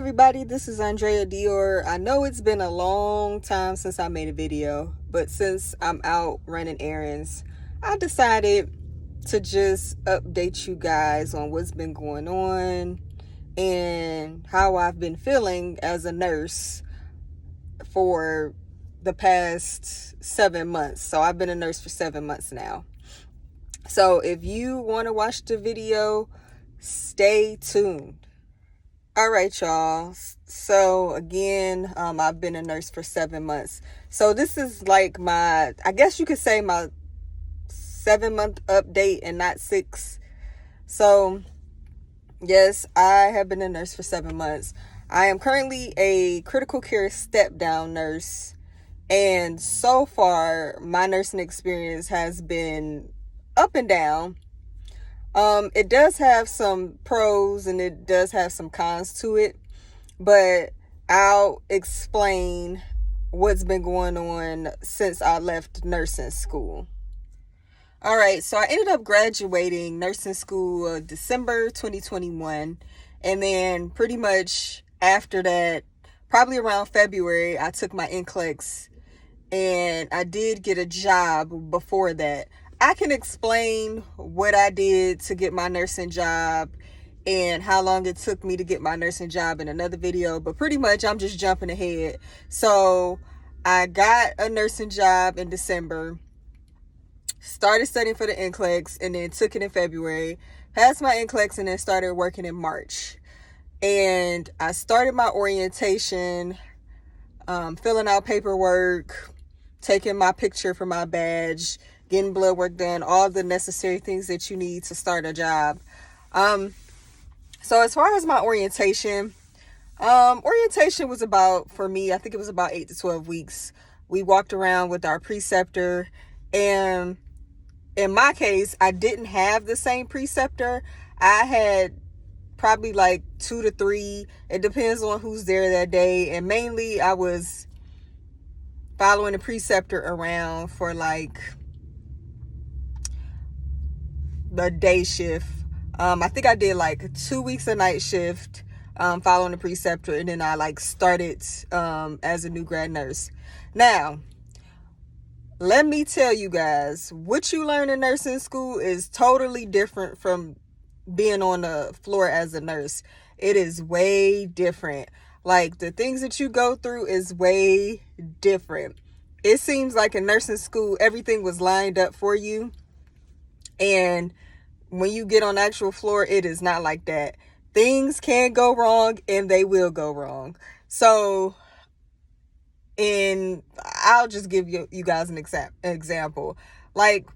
everybody, this is Andrea Dior. I know it's been a long time since I made a video, but since I'm out running errands, I decided to just update you guys on what's been going on and how I've been feeling as a nurse for the past 7 months. So I've been a nurse for 7 months now. So if you want to watch the video, stay tuned. All right, y'all. So again, I've been a nurse for 7 months. So this is like I guess you could say my 7-month update and not 6. So yes, I have been a nurse for 7 months. I am currently a critical care step down nurse. And so far, my nursing experience has been up and down. It does have some pros and it does have some cons to it, but I'll explain what's been going on since I left nursing school. All right, so I ended up graduating nursing school December 2021, and then pretty much after that, probably around February, I took my NCLEX, and I did get a job before that. I can explain what I did to get my nursing job and how long it took me to get my nursing job in another video, but pretty much I'm just jumping ahead. So I got a nursing job in December, started studying for the NCLEX, and then took it in February, passed my NCLEX, and then started working in March. And I started my orientation, filling out paperwork, taking my picture for my badge, getting blood work done, all the necessary things that you need to start a job. So as far as my orientation was about, for me, I think it was about 8 to 12 weeks. We walked around with our preceptor, and in my case, I didn't have the same preceptor. I had probably like 2 to 3. It depends on who's there that day. And mainly I was following the preceptor around for like the day shift. I think I did like 2 weeks a night shift, following the preceptor, and then I like started as a new grad nurse. Now, let me tell you guys, what you learn in nursing school is totally different from being on the floor as a nurse. It is way different. Like, the things that you go through is way different. It seems like in nursing school, everything was lined up for you. And when you get on the actual floor, it is not like that. Things can go wrong and they will go wrong. So, I'll just give you guys an example. Like,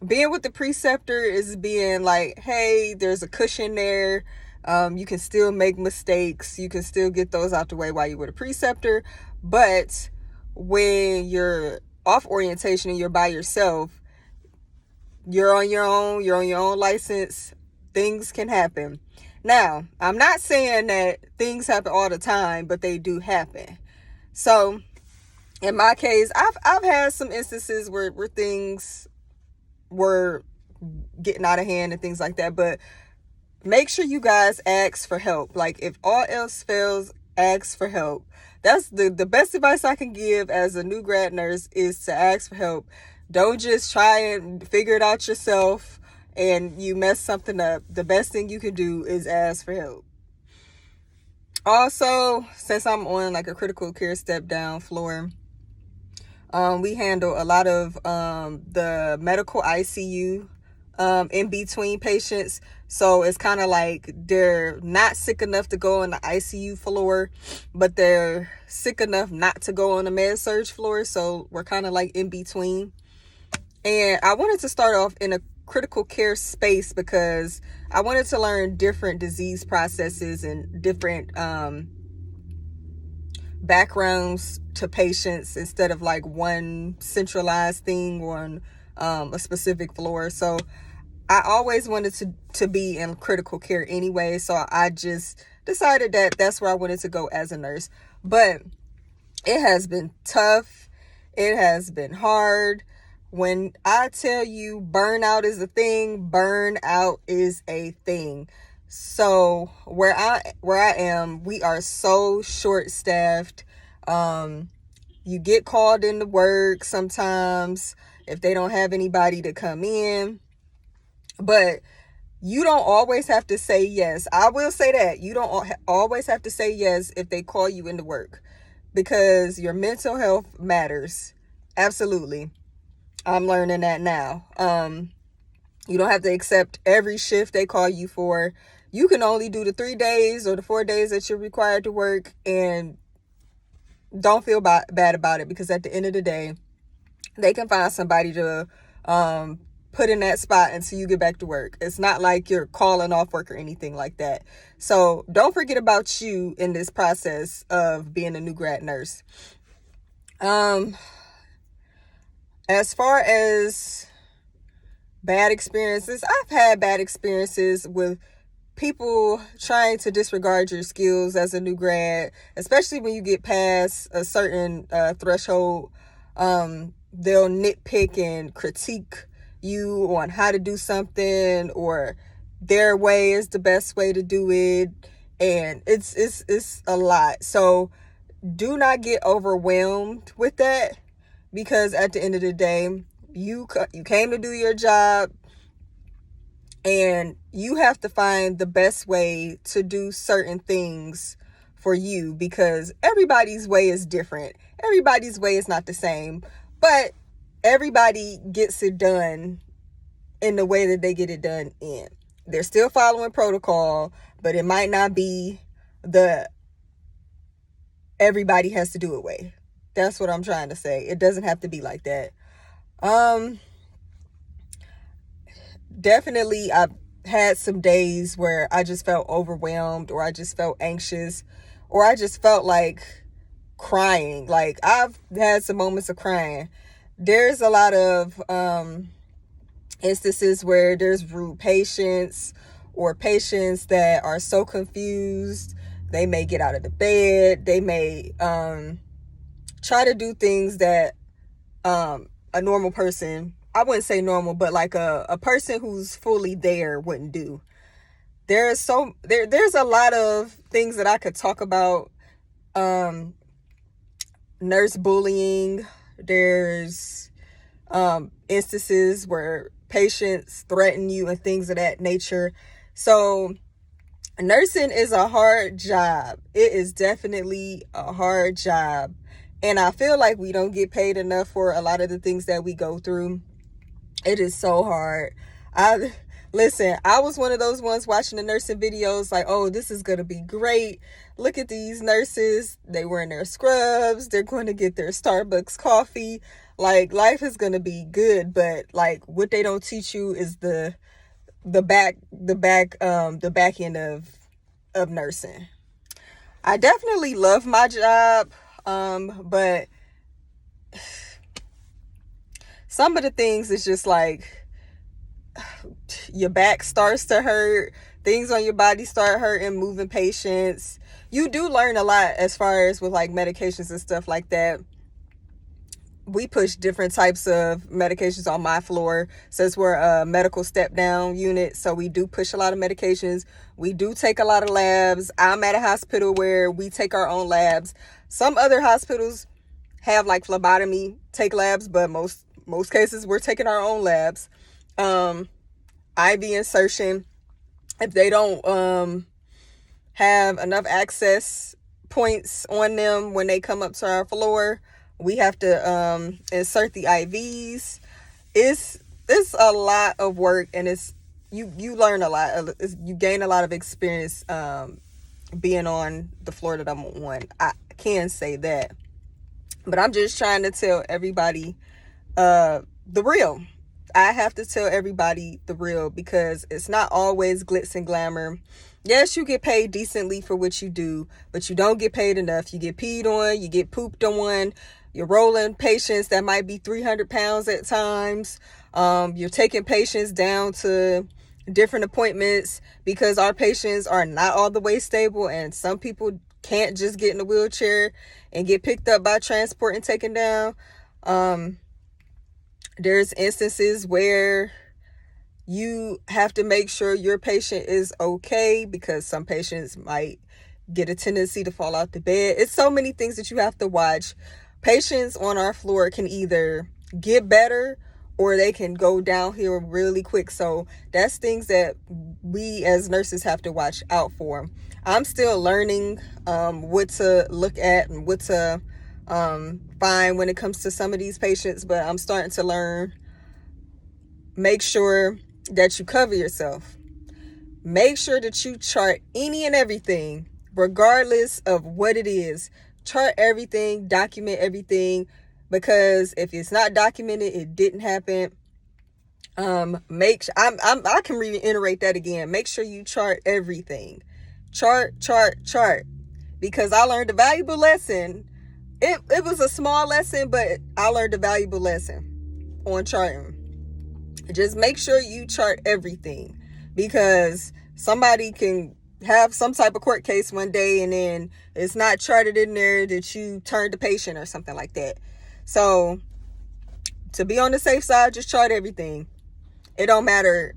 being with the preceptor is being like, hey, there's a cushion there. You can still make mistakes. You can still get those out the way while you're with a preceptor. But when you're off orientation and you're by yourself, you're on your own license, things can happen. Now, I'm not saying that things happen all the time, but they do happen. So, in my case, I've had some instances where things were getting out of hand and things like that, but make sure you guys ask for help. Like, if all else fails, ask for help. That's the best advice I can give as a new grad nurse, is to ask for help. Don't just try and figure it out yourself and you mess something up. The best thing you can do is ask for help. Also, since I'm on like a critical care step down floor, we handle a lot of the medical ICU in between patients. So it's kind of like they're not sick enough to go on the ICU floor, but they're sick enough not to go on the med surg floor. So we're kind of like in between. And I wanted to start off in a critical care space because I wanted to learn different disease processes and different backgrounds to patients instead of like one centralized thing on a specific floor. So I always wanted to be in critical care anyway. So I just decided that that's where I wanted to go as a nurse. But it has been tough. It has been hard. When I tell you burnout is a thing, burnout is a thing. So where I am, we are so short staffed. You get called into work sometimes if they don't have anybody to come in, but you don't always have to say yes. I will say that you don't always have to say yes if they call you into work, because your mental health matters. Absolutely. I'm learning that now. You don't have to accept every shift they call you for. You can only do the 3 days or the 4 days that you're required to work, and don't feel bad about it, because at the end of the day, they can find somebody to put in that spot until you get back to work. It's not like you're calling off work or anything like that. So don't forget about you in this process of being a new grad nurse. As far as bad experiences, I've had bad experiences with people trying to disregard your skills as a new grad, especially when you get past a certain threshold. They'll nitpick and critique you on how to do something, or their way is the best way to do it, and it's a lot. So do not get overwhelmed with that, because at the end of the day, you came to do your job, and you have to find the best way to do certain things for you, because everybody's way is different. Everybody's way is not the same, but everybody gets it done in the way that they get it done in. They're still following protocol, but it might not be the everybody has to do it way. That's what I'm trying to say. It doesn't have to be like that. Definitely, I've had some days where I just felt overwhelmed, or I just felt anxious, or I just felt like crying. Like, I've had some moments of crying. There's a lot of instances where there's rude patients, or patients that are so confused. They may get out of the bed. They may try to do things that a normal person, I wouldn't say normal, but like a person who's fully there wouldn't do. There's a lot of things that I could talk about. Nurse bullying. There's instances where patients threaten you and things of that nature. So nursing is a hard job. It is definitely a hard job. And I feel like we don't get paid enough for a lot of the things that we go through. It is so hard. Listen, I was one of those ones watching the nursing videos like, oh, this is going to be great. Look at these nurses. They wearing their scrubs. They're going to get their Starbucks coffee. Like, life is going to be good. But like, what they don't teach you is the back end of nursing. I definitely love my job. But some of the things is just like, your back starts to hurt, things on your body start hurting, moving patients. You do learn a lot as far as with like medications and stuff like that. We push different types of medications on my floor, since we're a medical step down unit. So we do push a lot of medications. We do take a lot of labs. I'm at a hospital where we take our own labs. Some other hospitals have like phlebotomy, take labs, but most cases we're taking our own labs. IV insertion, if they don't have enough access points on them when they come up to our floor, we have to insert the IVs. It's a lot of work, and it's you learn a lot. You gain a lot of experience being on the floor that I'm on. I can say that, but I'm just trying to tell everybody the real. I have to tell everybody the real, because it's not always glitz and glamour. Yes, you get paid decently for what you do, but you don't get paid enough. You get peed on, you get pooped on, you're rolling patients that might be 300 pounds at times. You're taking patients down to different appointments, because our patients are not all the way stable, and some people can't just get in a wheelchair and get picked up by transport and taken down. There's instances where You have to make sure your patient is okay, because some patients might get a tendency to fall out the bed. It's so many things that you have to watch. Patients on our floor can either get better or they can go downhill really quick. So that's things that we as nurses have to watch out for. I'm still learning what to look at and what to find when it comes to some of these patients, but I'm starting to learn. Make sure that you cover yourself. Make sure that you chart any and everything, regardless of what it is. Chart everything, document everything, because if it's not documented, it didn't happen. I can reiterate that again. Make sure you chart everything. Chart, because I learned a valuable lesson. It was a small lesson, but I learned a valuable lesson on charting. Just make sure you chart everything, because somebody can have some type of court case one day and then it's not charted in there that you turned the patient or something like that. So to be on the safe side, just chart everything. It don't matter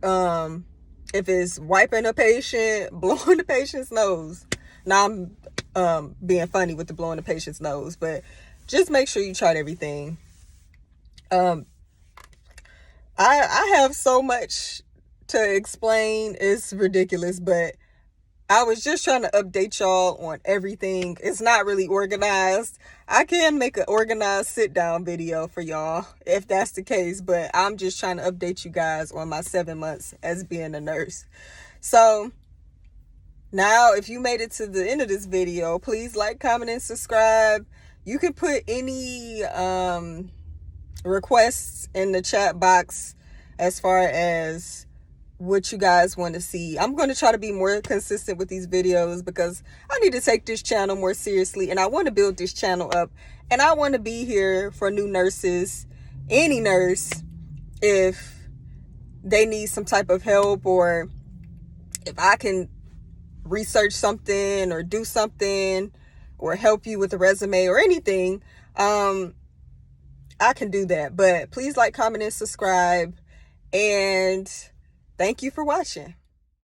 if it's wiping a patient, blowing the patient's nose. Now I'm being funny with the blowing the patient's nose, but just make sure you chart everything. I have so much to explain. It's ridiculous, but I was just trying to update y'all on everything. It's not really organized. I can make an organized sit down video for y'all if that's the case, but I'm just trying to update you guys on my 7 months as being a nurse. So now, if you made it to the end of this video, please like, comment, and subscribe. You can put any requests in the chat box as far as what you guys want to see. I'm going to try to be more consistent with these videos, because I need to take this channel more seriously, and I want to build this channel up, and I want to be here for new nurses, any nurse, if they need some type of help, or if I can research something or do something or help you with a resume or anything, I can do that. But please like, comment, and subscribe, and thank you for watching.